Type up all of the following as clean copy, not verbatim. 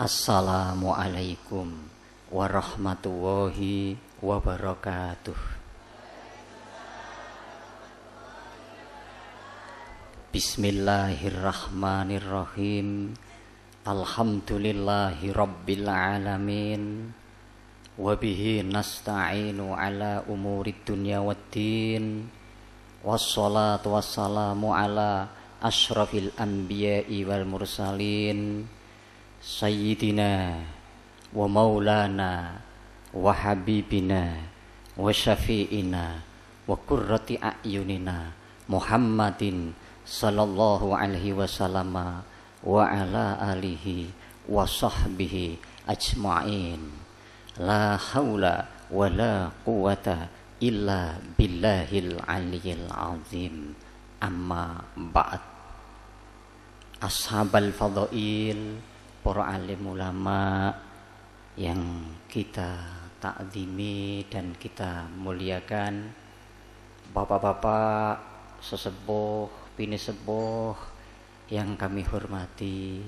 Assalamualaikum warahmatullahi wabarakatuh. Bismillahirrahmanirrahim. Alhamdulillahi rabbil alamin. Wabihi nasta'inu ala umurid dunya waddin. Wassalatu wassalamu ala ashrafil anbiya'i wal mursalin. Sayyidina wa maulana wa habibina wa syafi'ina wa qurrati a'yunina Muhammadin sallallahu alaihi wasallam wa ala alihi wa sahbihi ajma'in. La haula wa la quwata illa billahil aliyyil azim. Amma ba'd. Ashabal fadhail, para alim ulama yang kita takzimi dan kita muliakan, bapak-bapak sesepuh, bini sepuh yang kami hormati,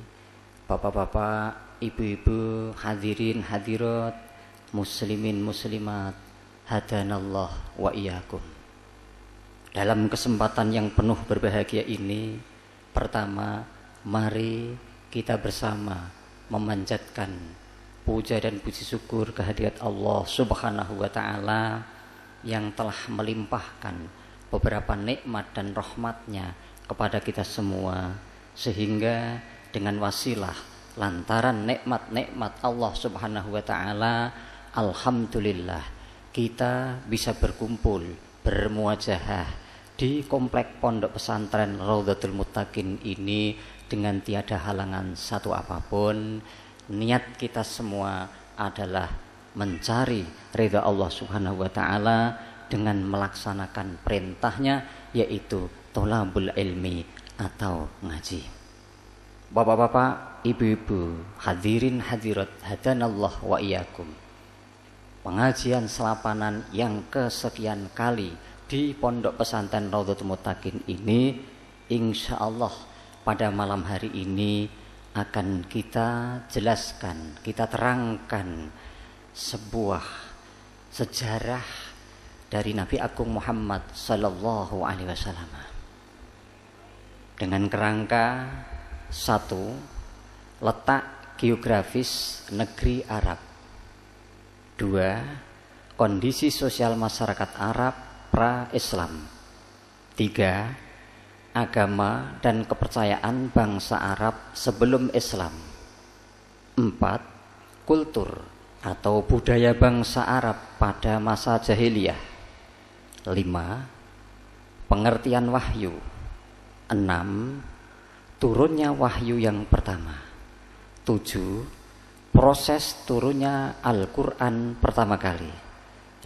bapak-bapak, ibu-ibu, hadirin hadirat, muslimin muslimat, hadanallah wa iyyakum. Dalam kesempatan yang penuh berbahagia ini, pertama, mari kita bersama memanjatkan puja dan puji syukur kehadirat Allah Subhanahu wa ta'ala yang telah melimpahkan beberapa nikmat dan rahmatnya kepada kita semua, sehingga dengan wasilah lantaran nikmat-nikmat Allah Subhanahu wa ta'ala, alhamdulillah kita bisa berkumpul bermuajahah di komplek pondok pesantren Raudhatul Muttaqin ini dengan tiada halangan satu apapun. Niat kita semua adalah mencari ridha Allah Subhanahu wa ta'ala dengan melaksanakan perintahnya, yaitu tholabul ilmi atau ngaji. Bapak-bapak, ibu-ibu, hadirin hadirat, hadanallah wa iyyakum. Pengajian selapanan yang kesekian kali di pondok pesantren Raudhatul Muttaqin ini, insya Allah pada malam hari ini akan kita jelaskan, kita terangkan sebuah sejarah dari Nabi Agung Muhammad sallallahu alaihi wasallam dengan kerangka satu, letak geografis negeri Arab; dua, kondisi sosial masyarakat Arab pra-Islam; tiga, agama dan kepercayaan bangsa Arab sebelum Islam; empat, kultur atau budaya bangsa Arab pada masa jahiliyah; lima, pengertian wahyu; enam, turunnya wahyu yang pertama; tujuh, proses turunnya Al-Quran pertama kali;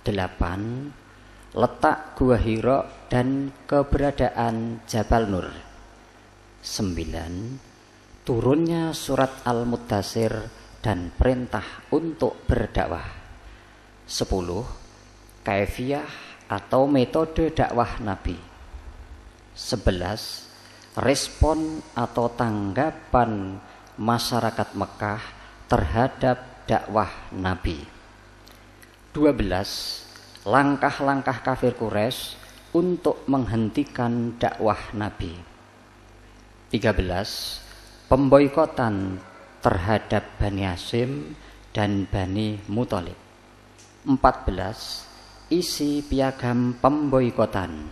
delapan, letak Gua Hira dan keberadaan Jabal Nur; 9, turunnya surat Al-Muddatsir dan perintah untuk berdakwah; 10, kaifiyah atau metode dakwah Nabi; 11, respon atau tanggapan masyarakat Mekah terhadap dakwah Nabi; 12, langkah-langkah kafir Quraisy untuk menghentikan dakwah Nabi; 13, pemboikotan terhadap Bani Hashim dan Bani Muthalib; 14, isi piagam pemboikotan;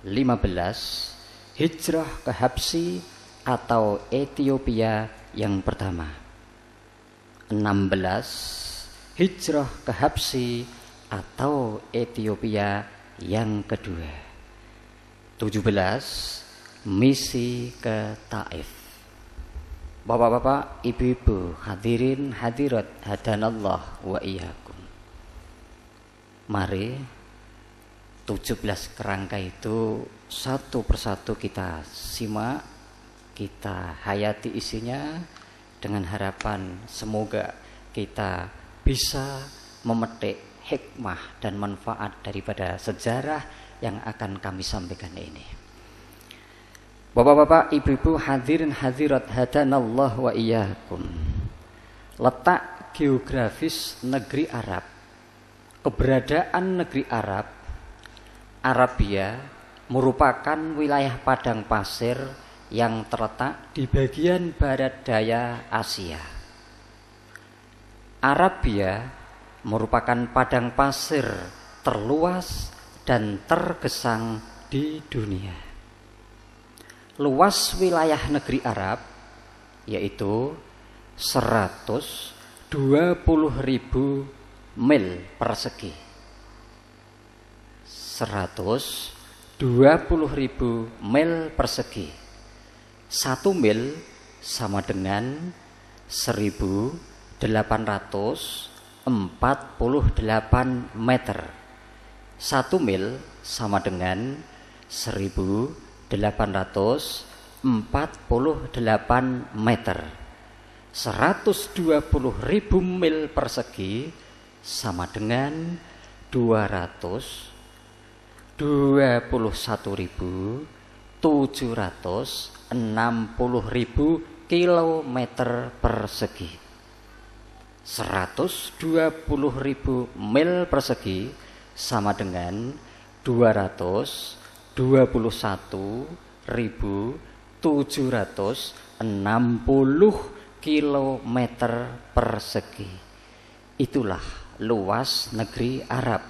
15, hijrah ke Habsyi atau Ethiopia yang pertama; 16, hijrah ke Habsyi atau Ethiopia yang kedua; 17, misi ke Taif. Bapak-bapak, ibu-ibu, hadirin hadirat, hadanallah wa iyyakum. Mari 17 kerangka itu satu persatu kita simak, kita hayati isinya dengan harapan semoga kita bisa memetik hikmah dan manfaat daripada sejarah yang akan kami sampaikan ini. Bapak-bapak, ibu-ibu, hadirin hadirat, hadanallah wa iyyakum. letak geografis negeri Arab, keberadaan negeri Arab, Arabia merupakan wilayah padang pasir yang terletak di bagian barat daya Asia. Arabia merupakan padang pasir terluas dan tergesang di dunia. Luas wilayah negeri Arab yaitu 120.000 mil persegi. 120.000 mil persegi. 1 mil sama dengan 1848 meter. 1 mil sama dengan 1848 meter. 120.000 mil persegi sama dengan 221.760.000 kilometer persegi. 120.000 mil persegi sama dengan 221.760 kilometer persegi. Itulah luas negeri Arab.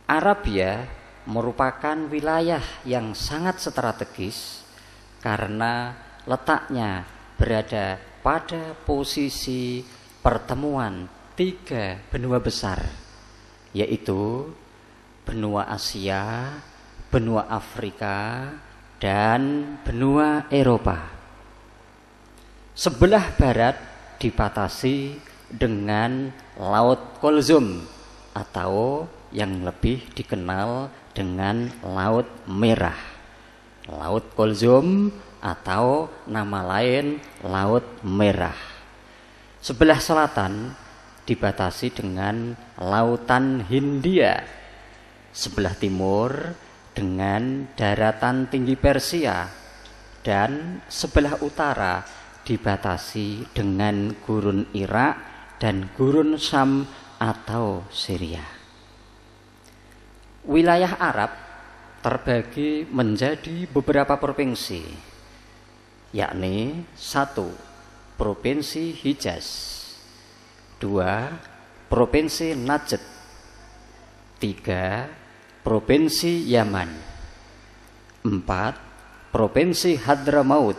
Arabia merupakan wilayah yang sangat strategis karena letaknya berada pada posisi pertemuan 3 benua besar, yaitu benua Asia, benua Afrika, dan benua Eropa. Sebelah barat dibatasi dengan Laut Kulzum atau yang lebih dikenal dengan Laut Merah. Laut Kulzum atau nama lain Laut Merah. Sebelah selatan dibatasi dengan Lautan Hindia. Sebelah timur dengan daratan tinggi Persia, dan sebelah utara dibatasi dengan gurun Irak dan gurun Syam atau Syria. Wilayah Arab terbagi menjadi beberapa provinsi, yakni 1. Provinsi Hijaz, 2. Provinsi Najd, 3. Provinsi Yaman, 4. Provinsi Hadramaut,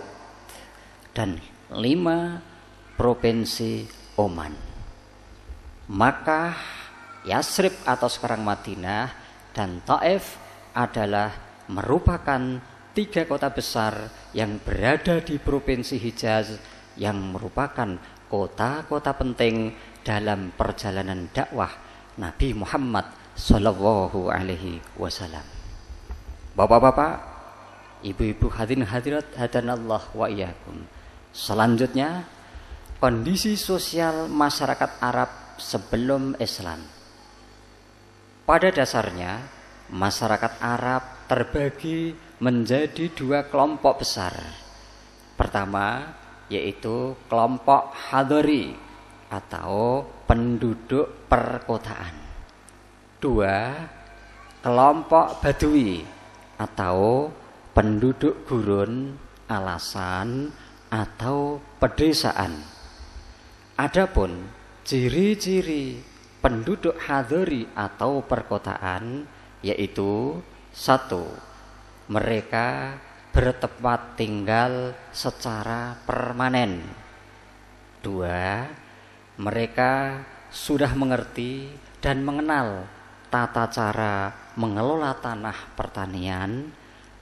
dan 5. Provinsi Oman. Makkah, Yasrib atau sekarang Madinah, dan Taif adalah merupakan 3 kota besar yang berada di Provinsi Hijaz yang merupakan kota-kota penting dalam perjalanan dakwah Nabi Muhammad Sallallahu Alaihi Wasallam. Bapak-bapak, ibu-ibu hadirin hadirat hadanallah wa iyyakum. Selanjutnya, kondisi sosial masyarakat Arab sebelum Islam. Pada dasarnya, masyarakat Arab terbagi menjadi 2 kelompok besar. Pertama, yaitu kelompok Hadori atau penduduk perkotaan. 2. Kelompok Badui atau penduduk gurun, alasan, atau pedesaan. Adapun ciri-ciri penduduk Hadori atau perkotaan yaitu 1. Mereka bertempat tinggal secara permanen. 2. Mereka sudah mengerti dan mengenal tata cara mengelola tanah pertanian,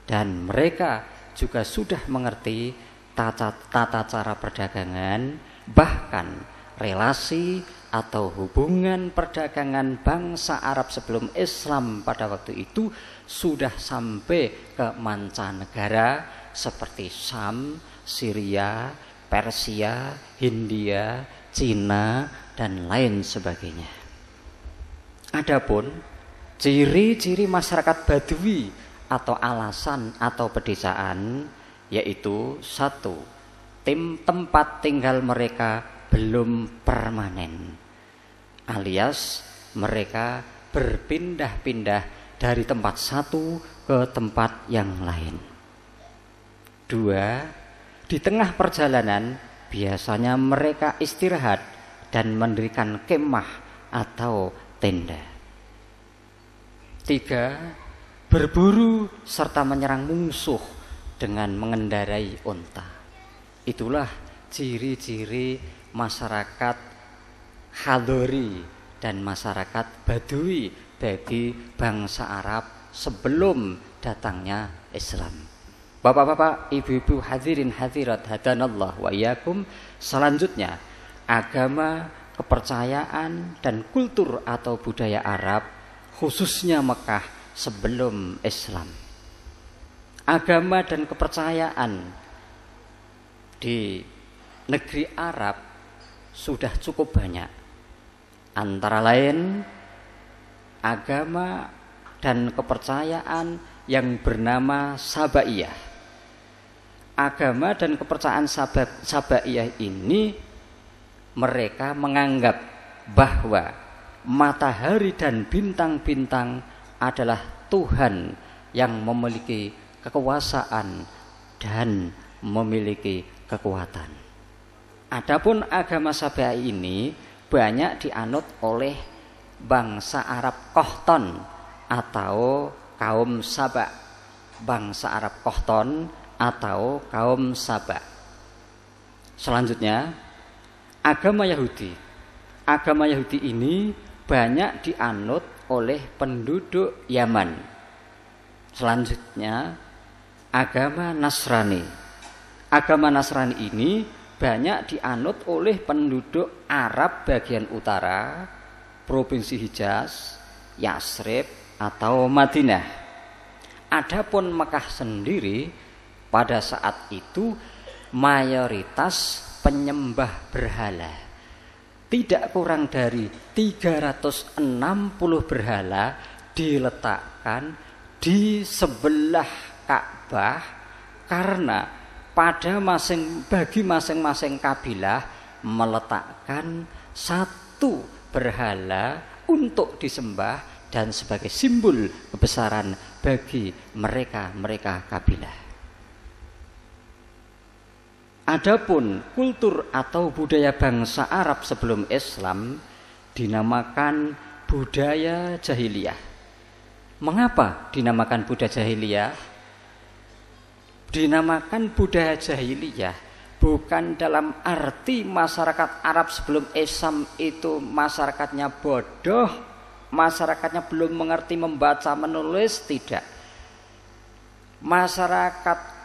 dan mereka juga sudah mengerti tata cara perdagangan, bahkan relasi atau hubungan perdagangan bangsa Arab sebelum Islam pada waktu itu sudah sampai ke mancanegara seperti Syam, Syria, Persia, Hindia, Cina, dan lain sebagainya. Adapun ciri-ciri masyarakat Badui atau alasan atau pedesaan yaitu 1. tempat tinggal mereka belum permanen, alias mereka berpindah-pindah dari tempat satu ke tempat yang lain. 2. Di tengah perjalanan biasanya mereka istirahat dan mendirikan kemah atau tenda. 3. Berburu serta menyerang musuh dengan mengendarai unta. Itulah ciri-ciri masyarakat Hadori dan masyarakat Badui bagi bangsa Arab sebelum datangnya Islam. Bapak-bapak, ibu-ibu, hadirin hadirat hadanallah wa iyyakum. Selanjutnya, agama, kepercayaan dan kultur atau budaya Arab, khususnya Mekah sebelum Islam. Agama dan kepercayaan di negeri Arab sudah cukup banyak. Antara lain agama dan kepercayaan yang bernama Sabaiyah. Agama dan kepercayaan Sabaiyah ini mereka menganggap bahwa matahari dan bintang-bintang adalah Tuhan yang memiliki kekuasaan dan memiliki kekuatan. Adapun agama Sabaiyah ini banyak dianut oleh bangsa Arab Kohton atau kaum Saba. Bangsa Arab Kohton atau kaum Saba. Selanjutnya, agama Yahudi. Agama Yahudi ini banyak dianut oleh penduduk Yaman. Selanjutnya, agama Nasrani. Agama Nasrani ini banyak dianut oleh penduduk Arab bagian utara, Provinsi Hijaz, Yasrib atau Madinah. Adapun Mekah sendiri pada saat itu mayoritas penyembah berhala. Tidak kurang dari 360 berhala diletakkan di sebelah Ka'bah karena bagi masing-masing kabilah meletakkan satu berhala untuk disembah dan sebagai simbol kebesaran bagi mereka kabilah. Adapun kultur atau budaya bangsa Arab sebelum Islam dinamakan budaya jahiliyah. Mengapa dinamakan budaya jahiliyah? Dinamakan budaya jahiliyah bukan dalam arti masyarakat Arab sebelum Islam itu masyarakatnya bodoh, masyarakatnya belum mengerti membaca menulis, tidak. Masyarakat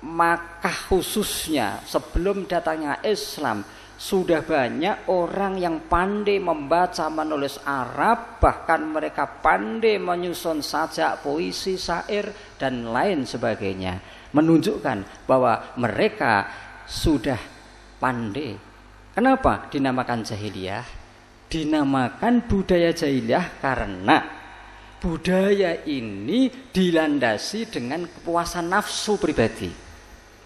Makkah khususnya sebelum datangnya Islam sudah banyak orang yang pandai membaca menulis Arab, bahkan mereka pandai menyusun sajak, puisi, syair dan lain sebagainya, menunjukkan bahwa mereka sudah pandai. Kenapa dinamakan jahiliyah? Dinamakan budaya jahiliyah karena budaya ini dilandasi dengan kepuasan nafsu pribadi.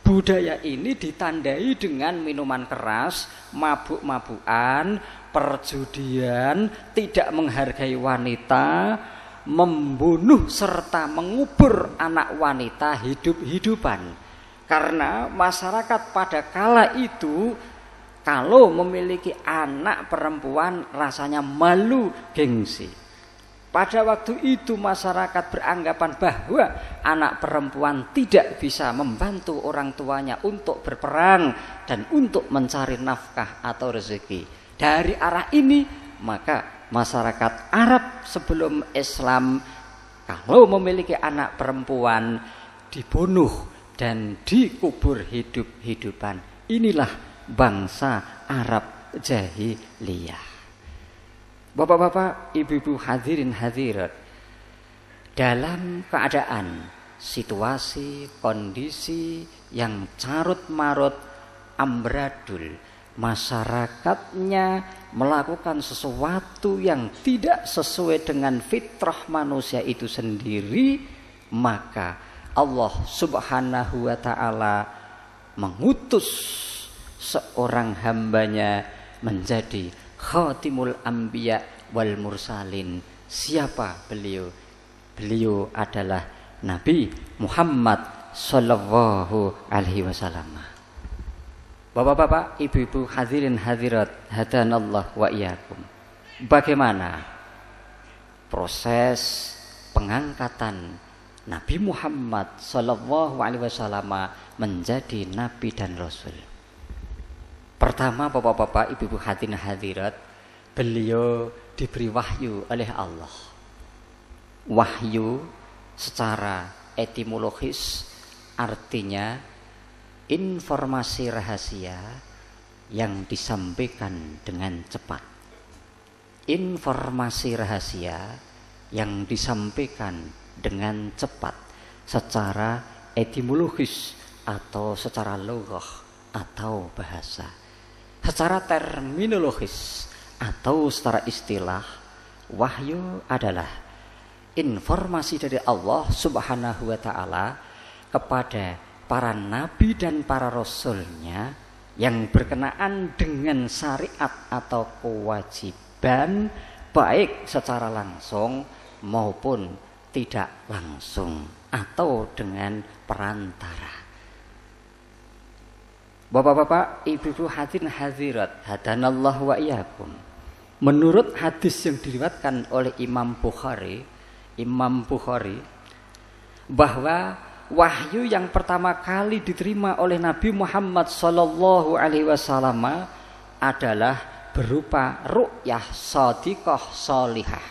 Budaya ini ditandai dengan minuman keras, mabuk-mabukan, perjudian, tidak menghargai wanita, membunuh serta mengubur anak wanita hidup-hidupan. Karena masyarakat pada kala itu kalau memiliki anak perempuan rasanya malu, gengsi. Pada waktu itu masyarakat beranggapan bahwa anak perempuan tidak bisa membantu orang tuanya untuk berperang dan untuk mencari nafkah atau rezeki. Dari arah ini maka masyarakat Arab sebelum Islam kalau memiliki anak perempuan dibunuh dan dikubur hidup-hidupan. Inilah bangsa Arab jahiliyah. Bapak-bapak, ibu-ibu, hadirin hadirat, dalam keadaan situasi, kondisi yang carut-marut, amburadul, masyarakatnya melakukan sesuatu yang tidak sesuai dengan fitrah manusia itu sendiri, maka Allah Subhanahu wa ta'ala mengutus seorang hambanya menjadi khatimul anbiya wal mursalin. Siapa beliau? Beliau adalah Nabi Muhammad sallallahu alaihi wasallam. Bapak-bapak, ibu-ibu, hadirin hadirat, hadanallah wa iyyakum. Bagaimana proses pengangkatan Nabi Muhammad sallallahu alaihi wasallam menjadi nabi dan rasul? Pertama, bapak-bapak, ibu-ibu, hadirin hadirat, beliau diberi wahyu oleh Allah. Wahyu secara etimologis artinya informasi rahasia yang disampaikan dengan cepat. Informasi rahasia yang disampaikan dengan cepat secara etimologis atau secara loghah atau bahasa. Secara terminologis atau secara istilah, wahyu adalah informasi dari Allah Subhanahu wa ta'ala kepada para nabi dan para rasulnya yang berkenaan dengan syariat atau kewajiban, baik secara langsung maupun tidak langsung atau dengan perantara. Bapak-bapak, ibu-ibu, hadirin hadirat, hadanallah wa iyyakum. Menurut hadis yang diriwayatkan oleh Imam Bukhari bahwa wahyu yang pertama kali diterima oleh Nabi Muhammad sallallahu alaihi wasallam adalah berupa ru'yah shadiqah sholihah,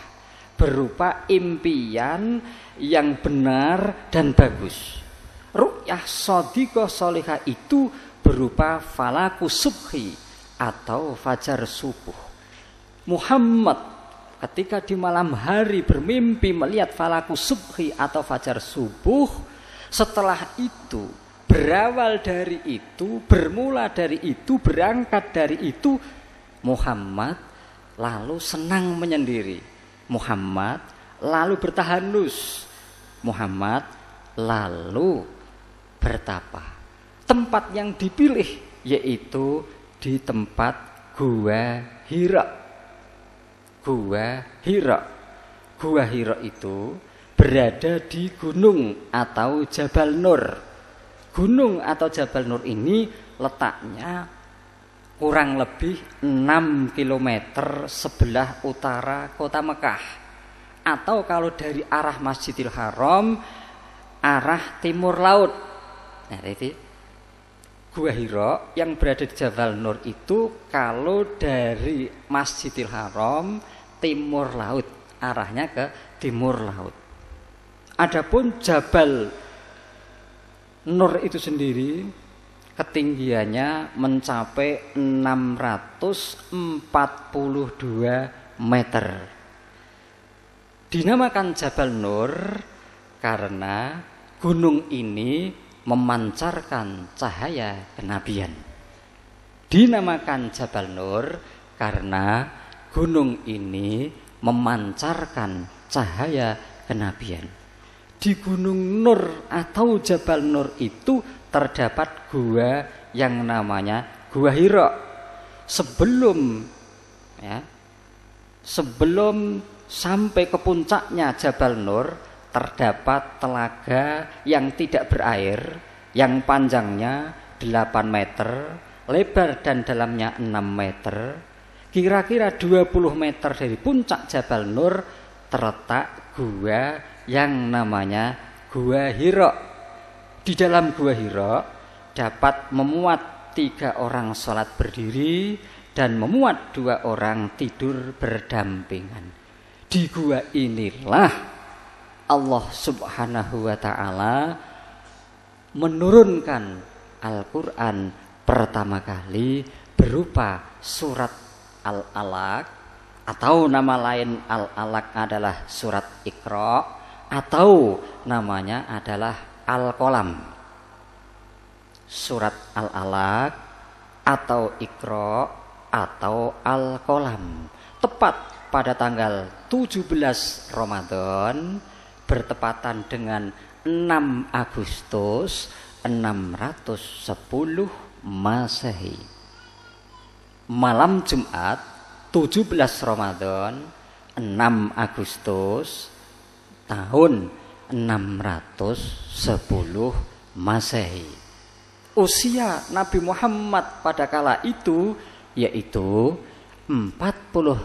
berupa impian yang benar dan bagus. Ru'yah shadiqah sholihah itu berupa falaku subhi atau fajar subuh. Muhammad ketika di malam hari bermimpi melihat falaku subhi atau fajar subuh, setelah itu berawal dari itu, bermula dari itu, berangkat dari itu, Muhammad lalu senang menyendiri, Muhammad lalu bertahanus, Muhammad lalu bertapa. Tempat yang dipilih yaitu di tempat Gua Hira. Gua Hira. Gua Hira itu berada di gunung atau Jabal Nur. Gunung atau Jabal Nur ini letaknya kurang lebih 6 km sebelah utara kota Mekah. Atau kalau dari arah Masjidil Haram, arah timur laut. Nah, itu Gua Hira yang berada di Jabal Nur itu kalau dari Masjidil Haram timur laut, arahnya ke timur laut. Adapun Jabal Nur itu sendiri ketinggiannya mencapai 642 meter. Dinamakan Jabal Nur karena gunung ini memancarkan cahaya kenabian. Dinamakan Jabal Nur karena gunung ini memancarkan cahaya kenabian. Di Gunung Nur atau Jabal Nur itu terdapat gua yang namanya Gua Hira. Sebelum sampai ke puncaknya Jabal Nur terdapat telaga yang tidak berair, yang panjangnya 8 meter, lebar dan dalamnya 6 meter. Kira-kira 20 meter dari puncak Jabal Nur terletak gua yang namanya Gua Hira. Di dalam Gua Hira dapat memuat 3 orang sholat berdiri dan memuat 2 orang tidur berdampingan. Di gua inilah Allah Subhanahu wa ta'ala menurunkan Al-Quran pertama kali berupa surat Al-Alaq, atau nama lain Al-Alaq adalah surat Iqra, atau namanya adalah Al-Qalam. Surat Al-Alaq atau Iqra atau Al-Qalam tepat pada tanggal 17 Ramadan bertepatan dengan 6 Agustus 610 Masehi. malam Jumat 17 Ramadan 6 Agustus tahun 610 Masehi. Usia Nabi Muhammad pada kala itu yaitu 40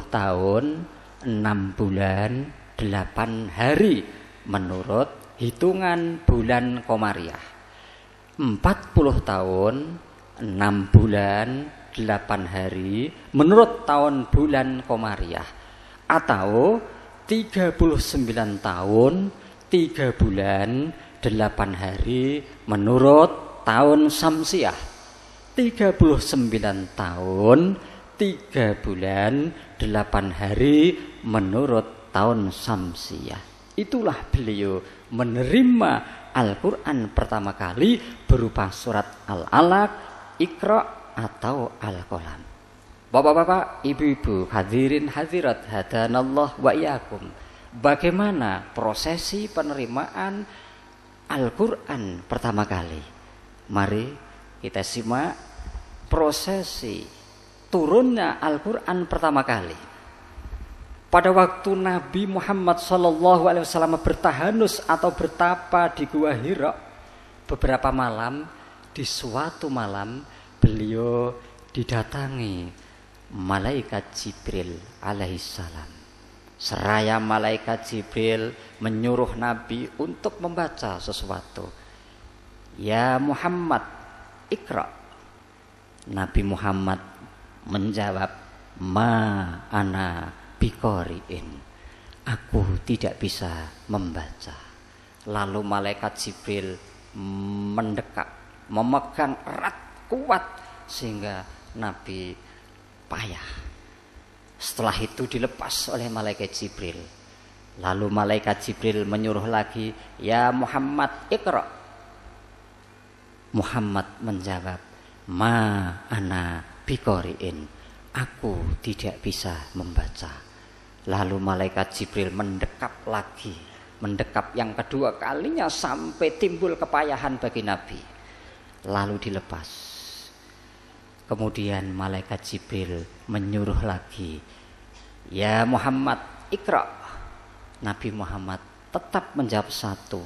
tahun 6 bulan 8 hari menurut hitungan bulan Komariah. 40 tahun 6 bulan 8 hari menurut tahun bulan Komariah, atau 39 tahun 3 bulan 8 hari menurut tahun Samsiah. 39 tahun 3 bulan 8 hari menurut tahun Samsiah. Itulah beliau menerima Al-Quran pertama kali berupa surat Al-Alaq, Iqra atau Al-Qalam. Bapak-bapak, ibu-ibu, hadirin hadirat hadanallah wa iyyakum. Bagaimana prosesi penerimaan Al-Quran pertama kali? Mari kita simak prosesi turunnya Al-Quran pertama kali. Pada waktu Nabi Muhammad SAW bertahanus atau bertapa di Gua Hira, beberapa malam, di suatu malam beliau didatangi malaikat Jibril alaihissalam. Seraya malaikat Jibril menyuruh Nabi untuk membaca sesuatu. Ya Muhammad, Iqra. Nabi Muhammad menjawab, ma ana biqori'in. Aku tidak bisa membaca. Lalu malaikat Jibril mendekat, memegang erat kuat sehingga Nabi payah. Setelah itu dilepas oleh malaikat Jibril. Lalu malaikat Jibril menyuruh lagi, ya Muhammad, Iqra. Muhammad menjawab, ma ana biqori'in. Aku tidak bisa membaca. Lalu malaikat Jibril mendekap lagi, mendekap yang kedua kalinya sampai timbul kepayahan bagi Nabi. Lalu dilepas. Kemudian malaikat Jibril menyuruh lagi, ya Muhammad, Iqra. Nabi Muhammad tetap menjawab satu,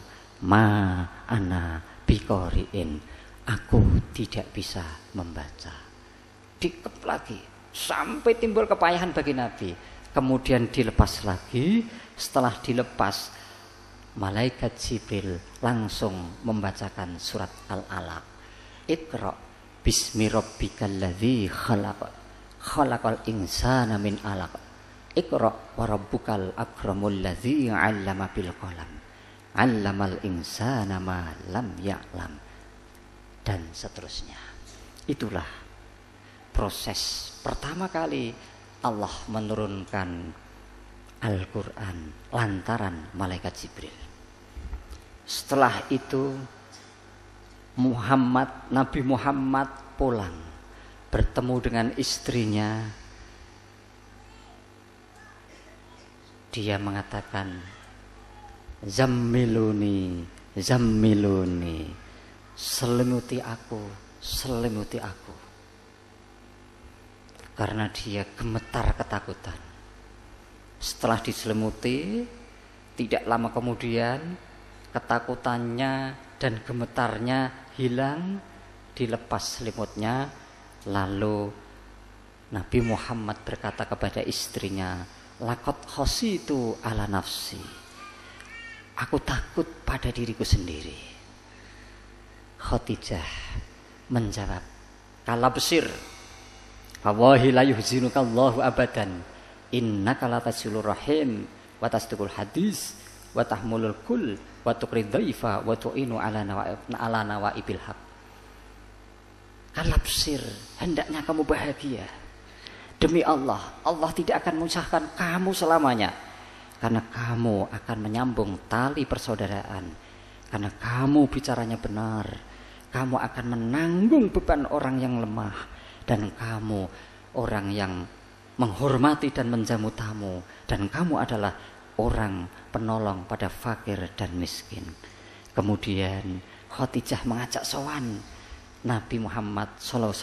ma ana biqori'in. Aku tidak bisa membaca. Dikep lagi sampai timbul kepayahan bagi Nabi. Kemudian dilepas lagi. Setelah dilepas, malaikat Jibril langsung membacakan surat Al-Alaq. Iqra bismi rabbikal ladzi khalaq, khalaqal insana min 'alaq. Iqra wa rabbukal akramul ladzi 'allama bil qalam, 'allamal insana ma lam ya'lam. Dan seterusnya. Itulah proses pertama kali Allah menurunkan Al-Quran lantaran malaikat Jibril. Setelah itu Nabi Muhammad pulang bertemu dengan istrinya. Dia mengatakan, zammiluni, zammiluni, selimuti aku, selimuti aku. Karena dia gemetar ketakutan. Setelah diselimuti, tidak lama kemudian ketakutannya dan gemetarnya hilang, dilepas selimutnya. Lalu Nabi Muhammad berkata kepada istrinya, laqad khasitu ala nafsi. Aku takut pada diriku sendiri. Khadijah menjawab, kala besir, wallahi la yuhzinuka Allahu abadan, innaka la tasilur rahim wa tasdiqul hadis wa tahmulul kul wa tuqrid dhaifa wa tu'inu ala nawaibil haq. Kala besir, hendaknya kamu bahagia. Demi Allah, Allah tidak akan menyusahkan kamu selamanya, karena kamu akan menyambung tali persaudaraan, karena kamu bicaranya benar. Kamu akan menanggung beban orang yang lemah, dan kamu orang yang menghormati dan menjamu tamu, dan kamu adalah orang penolong pada fakir dan miskin. Kemudian Khadijah mengajak sowan Nabi Muhammad SAW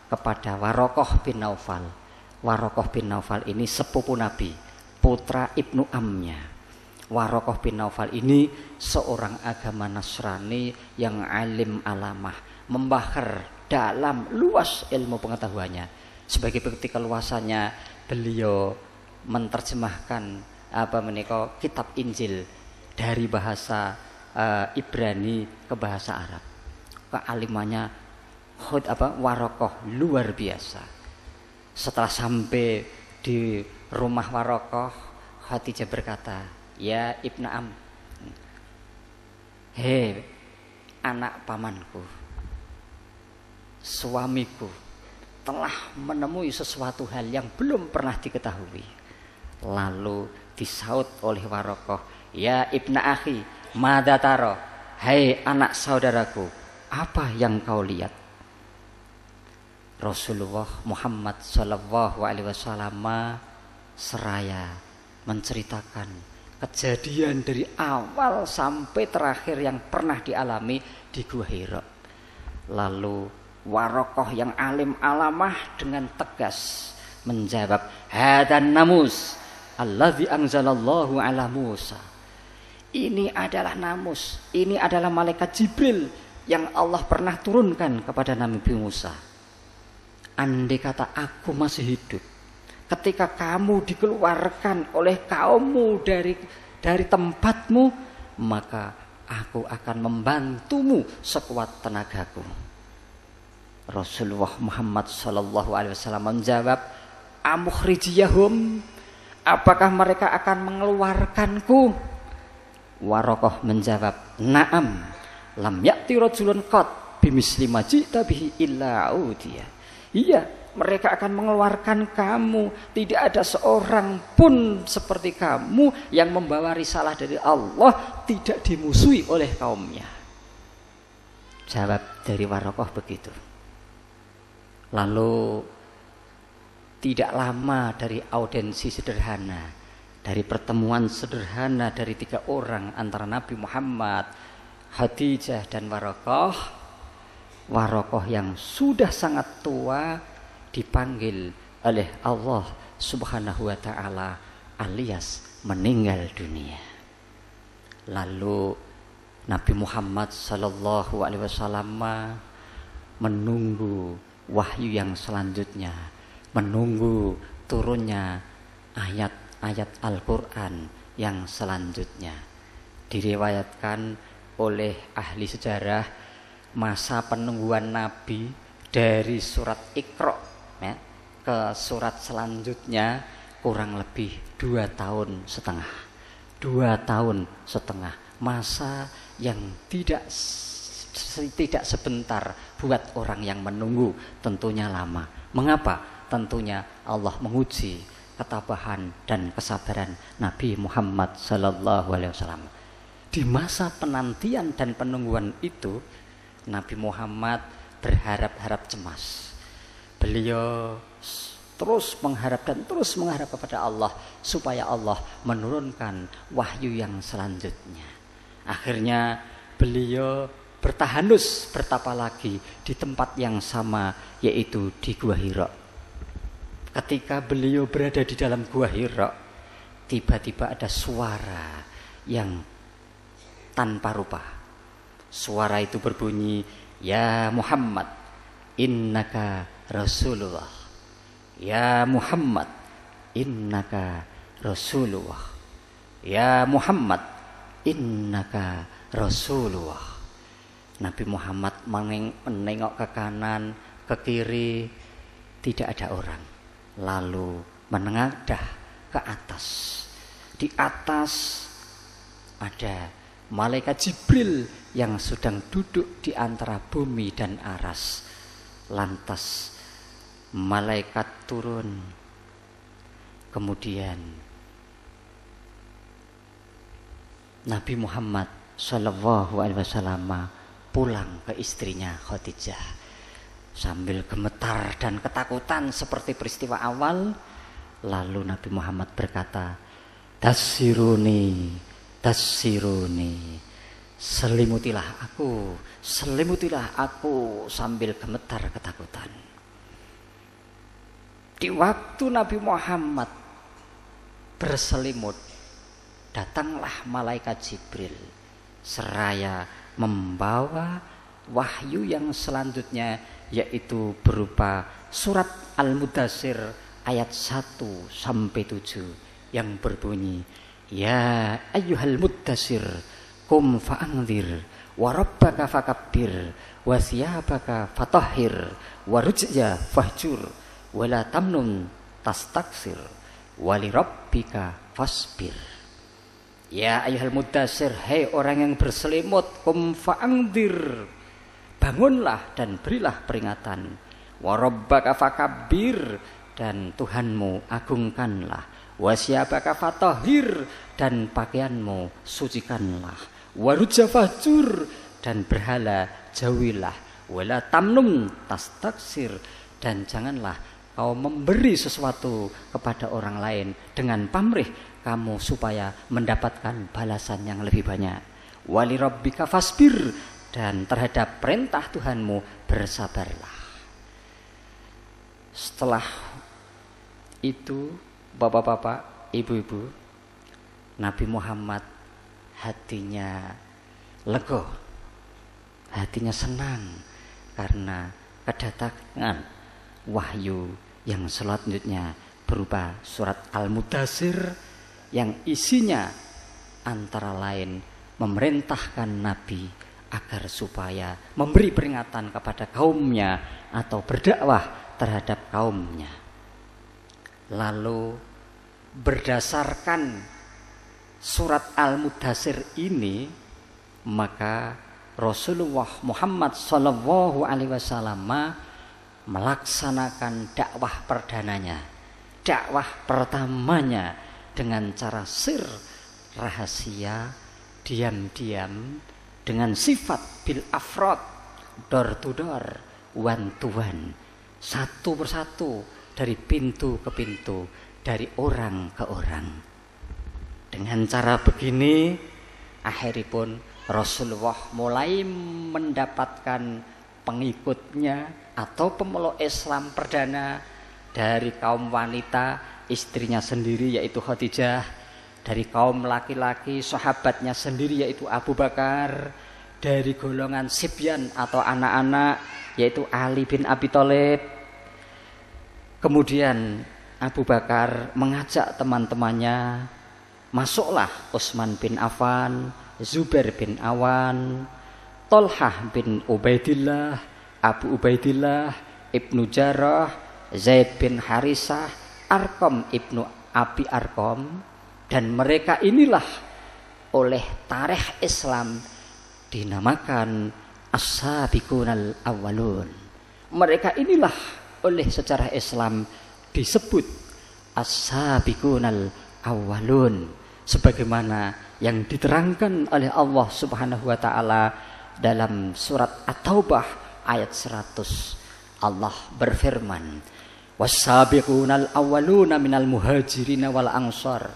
kepada Waraqah bin Naufal. Waraqah bin Naufal ini sepupu Nabi, putra ibnu amnya. Waraqah bin Naufal ini seorang agama Nasrani yang alim alamah, membahar dalam luas ilmu pengetahuannya. Sebagai bukti keluasannya, beliau menerjemahkan kitab Injil dari bahasa Ibrani ke bahasa Arab. Kealimannya Waraqah luar biasa. Setelah sampai di rumah Waraqah, Khadijah berkata, "Ya Ibnu Am, hei anak pamanku, suamiku telah menemui sesuatu hal yang belum pernah diketahui." Lalu disaut oleh Waraqah, "Ya Ibnu Akhi, madza tara? Hai anak saudaraku, apa yang kau lihat?" Rasulullah Muhammad sallallahu alaihi wasallam seraya menceritakan kejadian dari awal sampai terakhir yang pernah dialami di Gua Hira. Lalu Waraqah yang alim alamah dengan tegas menjawab, "Hadan namus allazi anzalallahu ala Musa." Ini adalah namus, ini adalah malaikat Jibril yang Allah pernah turunkan kepada Nabi Musa. Andai kata aku masih hidup ketika kamu dikeluarkan oleh kaummu dari tempatmu, maka aku akan membantumu sekuat tenagaku. Rasulullah Muhammad sallallahu alaihi wasallam menjawab, "Amukhrijiyahum, apakah mereka akan mengeluarkanku?" Waraqah menjawab, "Na'am, lam ya'ti rajulun qat bimisli ma ji'ta bihi illa udiya." Iya, mereka akan mengeluarkan kamu. Tidak ada seorang pun seperti kamu yang membawa risalah dari Allah tidak dimusuhi oleh kaumnya. Jawab dari Waraqah begitu. Lalu tidak lama dari audensi sederhana, dari pertemuan sederhana dari 3 orang antara Nabi Muhammad, Khadijah dan Waraqah, Waraqah yang sudah sangat tua dipanggil oleh Allah Subhanahu wa taala alias meninggal dunia. Lalu Nabi Muhammad sallallahu alaihi wasallam menunggu wahyu yang selanjutnya, menunggu turunnya ayat-ayat Al-Qur'an yang selanjutnya. Diriwayatkan oleh ahli sejarah masa penungguan Nabi dari surat Iqra ke surat selanjutnya kurang lebih 2 tahun setengah. 2 tahun setengah, masa yang tidak sebentar buat orang yang menunggu, tentunya lama. Mengapa? Tentunya Allah menguji ketabahan dan kesabaran Nabi Muhammad sallallahu alaihi wasallam. Di masa penantian dan penungguan itu, Nabi Muhammad berharap-harap cemas. Beliau terus mengharap dan terus mengharap kepada Allah supaya Allah menurunkan wahyu yang selanjutnya. Akhirnya beliau bertahanus bertapa lagi di tempat yang sama, yaitu di Gua Hira. Ketika beliau berada di dalam Gua Hira, tiba-tiba ada suara yang tanpa rupa. Suara itu berbunyi, "Ya Muhammad, innaka Rasulullah. Ya Muhammad, innaka Rasulullah. Ya Muhammad, innaka Rasulullah." Nabi Muhammad menengok ke kanan, ke kiri, tidak ada orang. Lalu menengadah ke atas. Di atas ada malaikat Jibril yang sedang duduk di antara bumi dan aras. Lantas malaikat turun. Kemudian Nabi Muhammad sallallahu alaihi wasallam pulang ke istrinya Khadijah sambil gemetar dan ketakutan seperti peristiwa awal. Lalu Nabi Muhammad berkata, "Tasiruni, tasiruni, selimutilah aku sambil gemetar ketakutan." Di waktu Nabi Muhammad berselimut, datanglah malaikat Jibril seraya membawa wahyu yang selanjutnya, yaitu berupa surat Al-Mudaththir ayat 1 sampai 7 yang berbunyi, ya ayyuhal mudaththir qum fa'anzir wa rabbaka fakabbir wa thiyabaka fatahhir wa rujza fahjur wa la tamnun tastaksir wa li rabbika fasbir. Ya ayyuhal mudaththir, hai orang yang berselimut, qum fa'anzir, bangunlah dan berilah peringatan, wa rabbaka fakabbir, dan Tuhanmu agungkanlah, wa thiyabaka fatahhir, dan pakaianmu sucikanlah, wa rujza fahjur, dan berhala jauhilah, wala tamnun tastaksir, dan janganlah kau memberi sesuatu kepada orang lain dengan pamrih kamu supaya mendapatkan balasan yang lebih banyak. Wali rabbika fasbir, dan terhadap perintah Tuhanmu bersabarlah. Setelah itu, bapak-bapak, ibu-ibu, Nabi Muhammad hatinya lega, hatinya senang karena kedatangan wahyu yang selanjutnya berupa surat Al-Mudaththir yang isinya antara lain memerintahkan Nabi agar supaya memberi peringatan kepada kaumnya atau berdakwah terhadap kaumnya. Lalu berdasarkan surat Al-Mudaththir ini, maka Rasulullah Muhammad SAW melaksanakan dakwah perdananya, dakwah pertamanya dengan cara sir, rahasia, diam-diam, dengan sifat bil afrod, door to door, one to one, satu persatu, dari pintu ke pintu, dari orang ke orang. Dengan cara begini, akhiripun Rasulullah mulai mendapatkan pengikutnya atau pemeluk Islam perdana dari kaum wanita, istrinya sendiri yaitu Khadijah, dari kaum laki-laki sahabatnya sendiri yaitu Abu Bakar, dari golongan sibyan atau anak-anak yaitu Ali bin Abi Thalib. Kemudian Abu Bakar mengajak teman-temannya, masuklah Utsman bin Affan, Zubair bin Awan, Thalhah bin Ubaidillah, Abu Ubaidillah, Ibnu Jarrah, Zaid bin Harisah, Arqam ibnu Abi Arqam, dan mereka inilah oleh tarikh Islam dinamakan as-sabiqunal awwalun. Mereka inilah oleh sejarah Islam disebut as-sabiqunal awwalun, sebagaimana yang diterangkan oleh Allah Subhanahu wa taala dalam surat At-Taubah ayat 100. Allah berfirman, was-sabiqunal awwaluna minal muhajirin wal ansar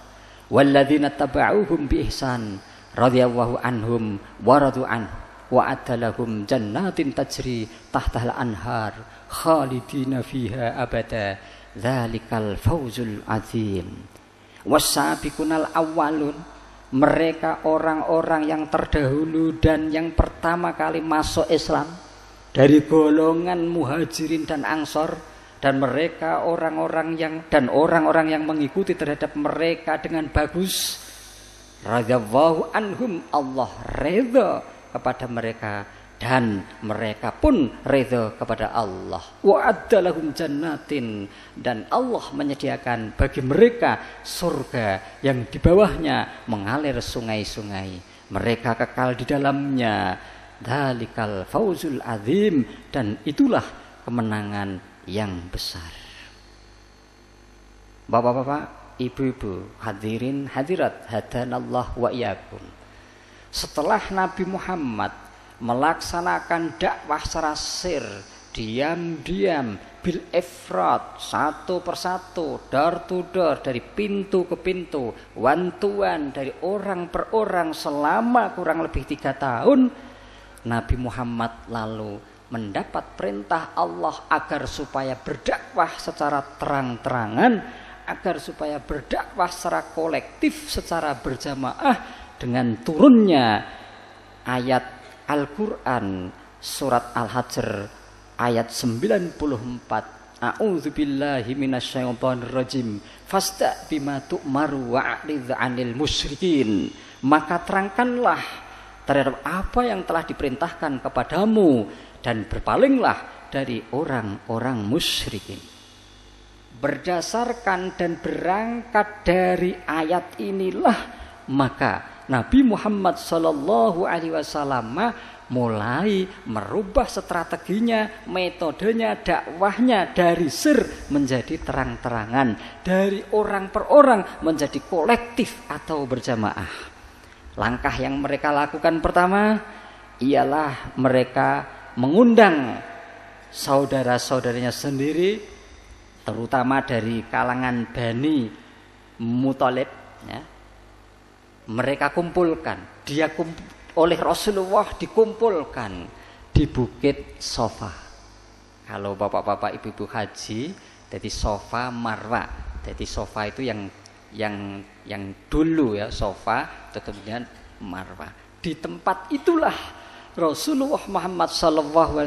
walladzina tabauhum bi ihsan radhiyallahu anhum wa radu an wa adalahum jannatin tajri tahtahal anhar khalidina fiha abada dzalikal fawzul azim. Was-sabiqunal awwalun, mereka orang-orang yang terdahulu dan yang pertama kali masuk Islam dari golongan muhajirin dan ansor, dan mereka orang-orang yang mengikuti terhadap mereka dengan bagus, radhiyallahu anhum, Allah redha kepada mereka dan mereka pun redha kepada Allah, wa adalahum jannatin, dan Allah menyediakan bagi mereka surga yang di bawahnya mengalir sungai-sungai, mereka kekal di dalamnya. Dzalikal fauzul azim, dan itulah kemenangan yang besar. Bapak-bapak, ibu-ibu, hadirin hadirat hadanallah wa iyyakum. Setelah Nabi Muhammad melaksanakan dakwah secara sir, diam-diam, bil ifrat, satu persatu, door to door, dari pintu ke pintu, one to one, dari orang per orang selama kurang lebih 3 tahun, Nabi Muhammad lalu mendapat perintah Allah agar supaya berdakwah secara terang-terangan, agar supaya berdakwah secara kolektif, secara berjamaah dengan turunnya ayat Al-Qur'an surat Al-Hajr ayat 94. A'udzubillahi minasyaitonirrajim. Fasta bima tu'maru wa'rid 'anil musyrikin. Maka terangkanlah terhadap apa yang telah diperintahkan kepadamu dan berpalinglah dari orang-orang musyrikin. Berdasarkan dan berangkat dari ayat inilah maka Nabi Muhammad sallallahu alaihi wasallam mulai merubah strateginya, metodenya, dakwahnya dari sir menjadi terang-terangan, dari orang per orang menjadi kolektif atau berjamaah. Langkah yang mereka lakukan pertama ialah mereka mengundang saudara-saudaranya sendiri, terutama dari kalangan Bani Muthalib, ya. Mereka kumpulkan, oleh Rasulullah dikumpulkan di Bukit Sofa. Kalau bapak-bapak ibu-ibu haji, jadi Sofa Marwa. Jadi Sofa itu yang dulu ya, Sofa, kemudian Marwa. Di tempat itulah Rasulullah Muhammad SAW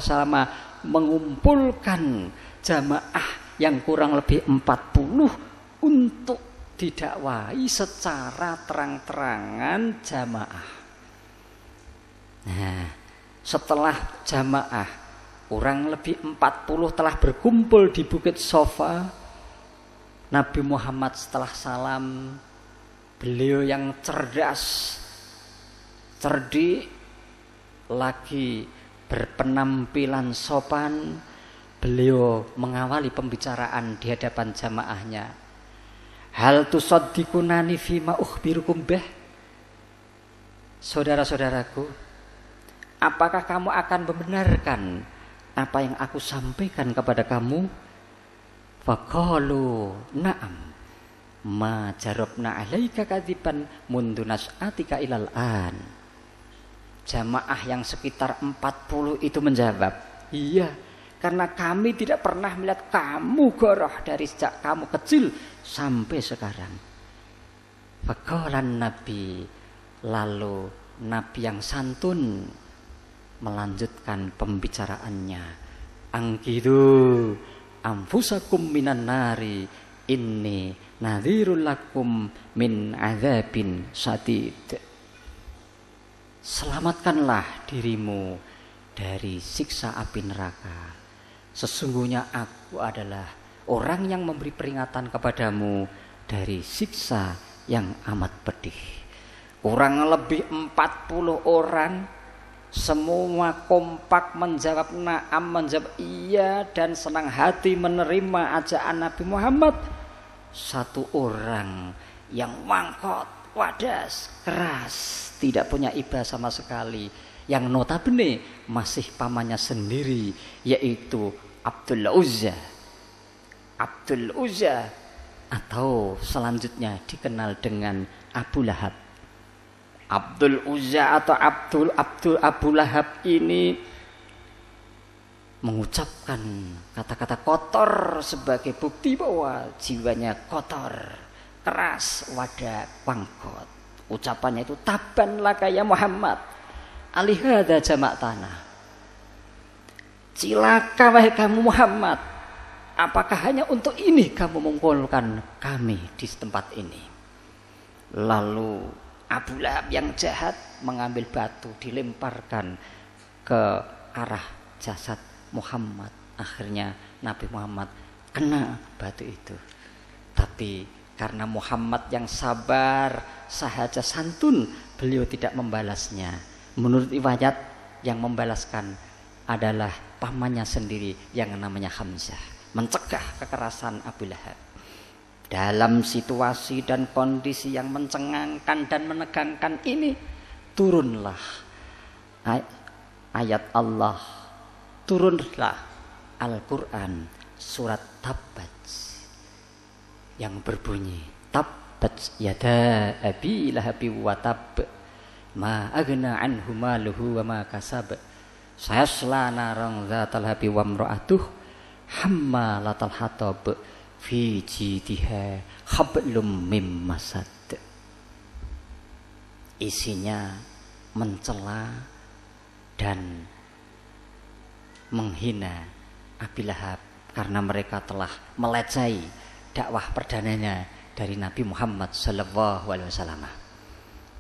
mengumpulkan jamaah yang kurang lebih 40 untuk didakwahi secara terang-terangan jamaah. Nah, setelah jamaah kurang lebih 40 telah berkumpul di Bukit Sofa, Nabi Muhammad setelah salam, beliau yang cerdas, cerdik, lagi berpenampilan sopan, beliau mengawali pembicaraan di hadapan jamaahnya. Hal tusaddiqunani fima ukhbirukum bih? Saudara-saudaraku, apakah kamu akan membenarkan apa yang aku sampaikan kepada kamu? Faqalu na'am ma jarabna alaika kadziban mundu nas'atika ilal an. Jamaah yang sekitar 40 itu menjawab, iya, karena kami tidak pernah melihat kamu goroh dari sejak kamu kecil sampai sekarang. Faqalan Nabi, lalu Nabi yang santun melanjutkan pembicaraannya. Angkidu anfusakum minan nari inni nadhirul lakum min adzabin syadid. Selamatkanlah dirimu dari siksa api neraka. Sesungguhnya aku adalah orang yang memberi peringatan kepadamu dari siksa yang amat pedih. Kurang lebih 40 orang semua kompak menjawab na'am, menjawab iya dan senang hati menerima ajakan Nabi Muhammad. Satu orang yang mangkot, wadas, keras, tidak punya iba sama sekali, yang notabene masih pamannya sendiri, yaitu Abdul Uzza. Abdul Uzza atau selanjutnya dikenal dengan Abu Lahab. Abdul Uzza atau Abu Lahab ini mengucapkan kata-kata kotor sebagai bukti bahwa jiwanya kotor, keras, wadah, pangkot. Ucapannya itu taban laka ya Muhammad, alihada jamak tanah. Cilaka wahai kamu Muhammad, apakah hanya untuk ini kamu mengumpulkan kami di tempat ini? Lalu Abu Lahab yang jahat mengambil batu dilemparkan ke arah jasad Muhammad. Akhirnya Nabi Muhammad kena batu itu. Tapi karena Muhammad yang sabar, sahaja santun, beliau tidak membalasnya. Menurut riwayat yang membalaskan adalah pamannya sendiri yang namanya Hamzah, mencegah kekerasan Abu Lahab. Dalam situasi dan kondisi yang mencengangkan dan menegangkan ini, turunlah ayat Allah, turunlah Al-Qur'an surat Tabbat yang berbunyi, Tabbat yada abi lahabi wa tab ma aghna anhu maluhu wa ma kasab Saya selana rang zatal habi wa mra'atuh hammalatal hatab fi jidha hablum mim masad. Isinya mencela dan menghina Abi Lahab karena mereka telah melecai dakwah perdananya dari Nabi Muhammad sallallahu alaihi wasallam.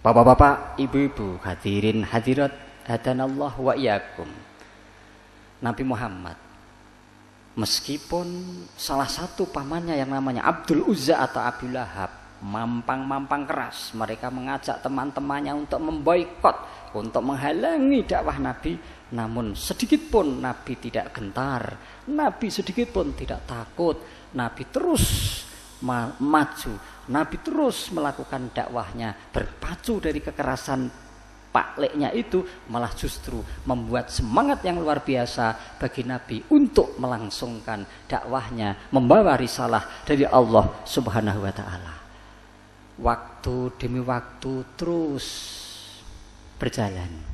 Bapak-bapak, ibu-ibu, hadirin hadirat, hadanallah wa iyyakum. Nabi Muhammad meskipun salah satu pamannya yang namanya Abdul Uzza atau Abi Lahab mampang-mampang keras, mereka mengajak teman-temannya untuk memboikot, untuk menghalangi dakwah Nabi, namun sedikit pun Nabi tidak gentar, Nabi sedikit pun tidak takut, Nabi terus maju, Nabi terus melakukan dakwahnya, berpacu dari kekerasan pakleknya itu, malah justru membuat semangat yang luar biasa bagi Nabi untuk melangsungkan dakwahnya, membawa risalah dari Allah Subhanahu wa taala. Waktu demi waktu terus berjalan.